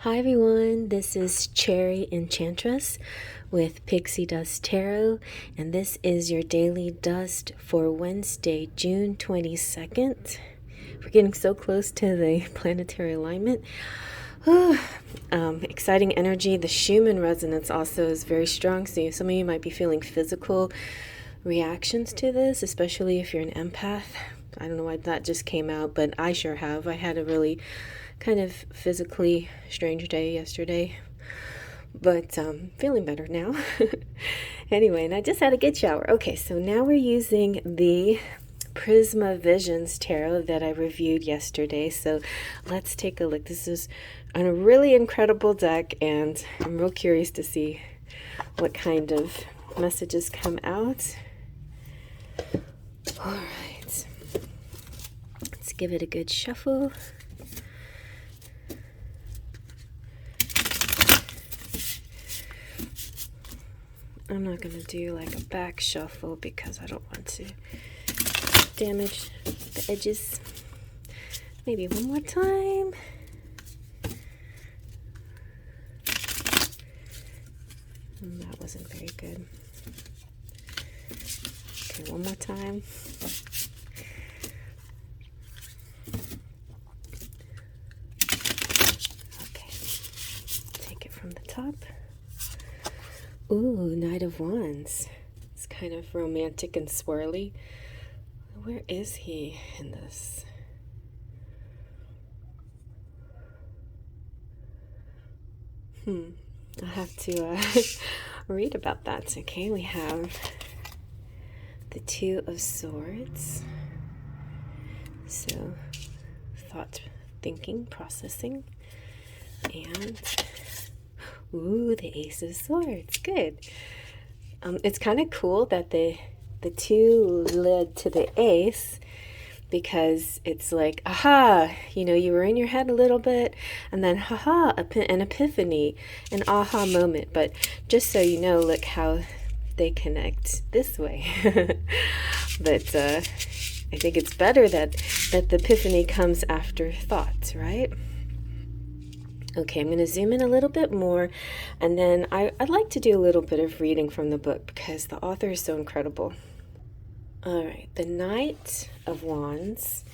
Hi everyone, this is Cherry Enchantress with Pixie Dust Tarot, and this is your daily dust for Wednesday, June 22nd. We're getting so close to the planetary alignment. Exciting energy. The Schumann resonance also is very strong, so some of you might be feeling physical reactions to this, especially if you're an empath. I don't know why that just came out, but I sure have. I had a really kind of physically strange day yesterday, but feeling better now. Anyway, and I just had a good shower. Okay, so now we're using the Prisma Visions Tarot that I reviewed yesterday. So let's take a look. This is a really incredible deck, and I'm real curious to see what kind of messages come out. All right, let's give it a good shuffle. I'm not going to do like a back shuffle because I don't want to damage the edges. Maybe one more time. That wasn't very good. Okay, one more time. Okay, take it from the top. Ooh, Knight of Wands. It's kind of romantic and swirly. Where is he in this? I'll have to read about that. Okay, we have the Two of Swords. So, thought, thinking, processing. And ooh, the Ace of Swords. Good. It's kind of cool that the two led to the Ace, because it's like, aha, you were in your head a little bit, and then haha, an epiphany, an aha moment. But just so you know, look how they connect this way. But I think it's better that the epiphany comes after thought, right? Okay, I'm going to zoom in a little bit more, and then I'd like to do a little bit of reading from the book because the author is so incredible. All right, the Knight of Wands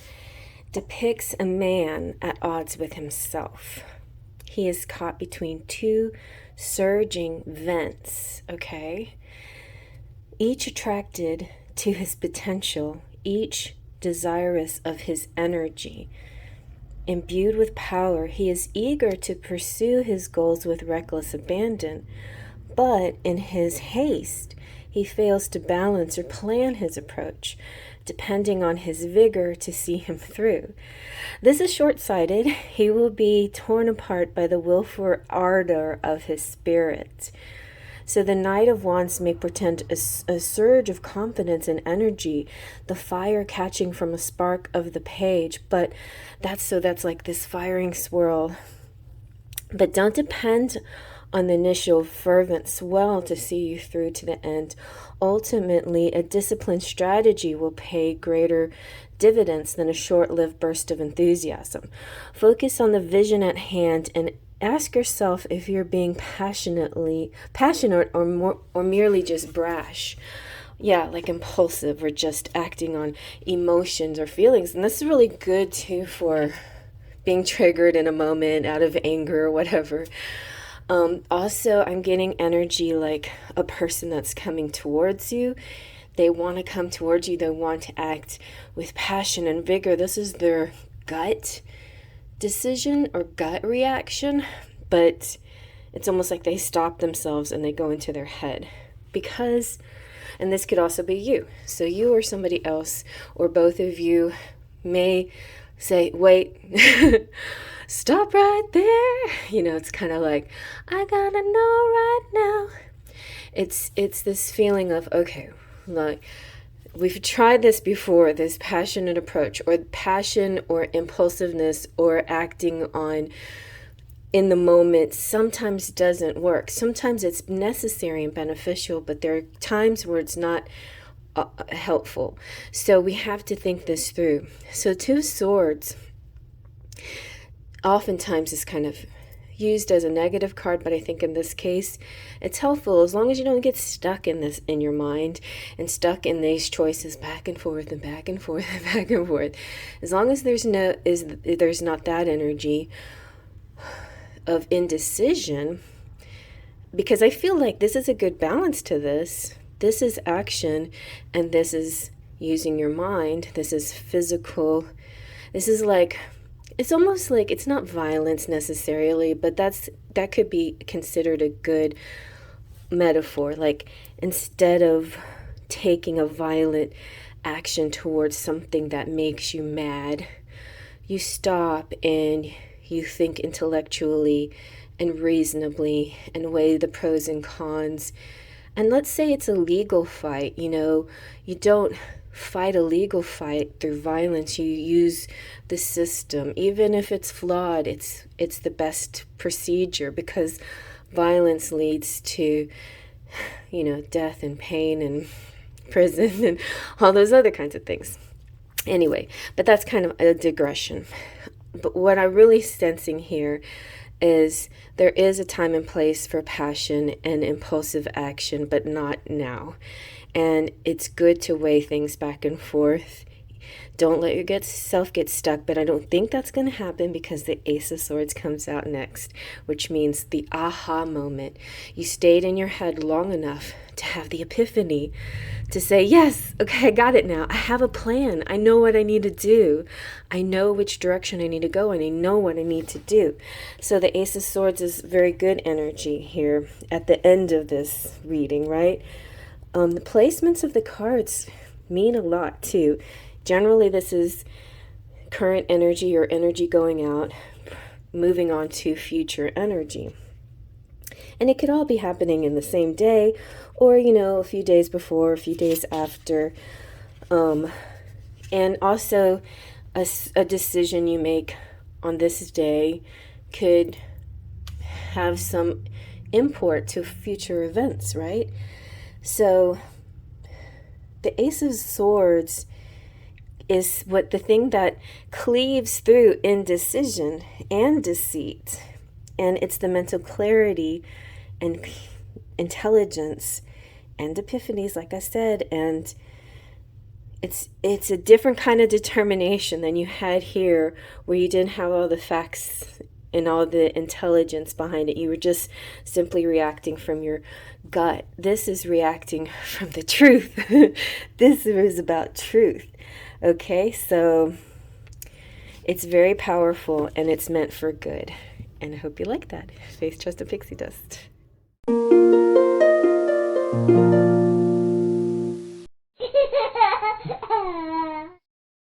depicts a man at odds with himself. He is caught between two surging vents, okay? Each attracted to his potential, each desirous of his energy. Imbued with power, he is eager to pursue his goals with reckless abandon, but in his haste, he fails to balance or plan his approach, depending on his vigor to see him through. This is short-sighted. He will be torn apart by the willful ardor of his spirit. So the Knight of Wands may portend a surge of confidence and energy, the fire catching from a spark of the page, but that's like this firing swirl. But don't depend on the initial fervent swell to see you through to the end. Ultimately, a disciplined strategy will pay greater dividends than a short-lived burst of enthusiasm. Focus on the vision at hand and ask yourself if you're being passionate or merely just brash. Yeah, like impulsive or just acting on emotions or feelings. And this is really good too for being triggered in a moment out of anger or whatever. Also, I'm getting energy like a person that's coming towards you. They want to come towards you. They want to act with passion and vigor. This is their gut decision or gut reaction, but it's almost like they stop themselves and they go into their head because, and this could also be you. So you or somebody else or both of you may say, wait, stop right there. It's kind of like, I gotta know right now. It's this feeling of, okay, like we've tried this before, this passionate approach or passion or impulsiveness or acting on in the moment sometimes doesn't work. Sometimes it's necessary and beneficial, but there are times where it's not helpful. So we have to think this through. So Two of Swords oftentimes is kind of used as a negative card, but I think in this case it's helpful as long as you don't get stuck in this in your mind and stuck in these choices back and forth and back and forth and back and forth. As long as there's not that energy of indecision, because I feel like this is a good balance to this. This is action and this is using your mind. This is physical. This is like, it's almost like, it's not violence necessarily, but that could be considered a good metaphor. Like, instead of taking a violent action towards something that makes you mad, you stop and you think intellectually and reasonably and weigh the pros and cons. And let's say it's a legal fight, you don't fight a legal fight through violence. You use the system. Even if it's flawed, it's the best procedure, because violence leads to, death and pain and prison and all those other kinds of things. Anyway, but that's kind of a digression. But what I'm really sensing here is there is a time and place for passion and impulsive action, but not now. And it's good to weigh things back and forth. Don't let yourself get stuck, but I don't think that's going to happen because the Ace of Swords comes out next, which means the aha moment. You stayed in your head long enough to have the epiphany, to say, yes, okay, I got it now. I have a plan. I know what I need to do. I know which direction I need to go, and I know what I need to do. So the Ace of Swords is very good energy here at the end of this reading, right? The placements of the cards mean a lot too. Generally, this is current energy or energy going out, moving on to future energy. And it could all be happening in the same day, or, a few days before, a few days after. And also, a decision you make on this day could have some import to future events, right? So the Ace of Swords is the thing that cleaves through indecision and deceit. And it's the mental clarity and intelligence and epiphanies, like I said. And it's a different kind of determination than you had here, where you didn't have all the facts and all the intelligence behind it. You were just simply reacting from your gut. This is reacting from the truth. This is about truth. Okay, so it's very powerful and it's meant for good. And I hope you like that. Faith, trust, and pixie dust.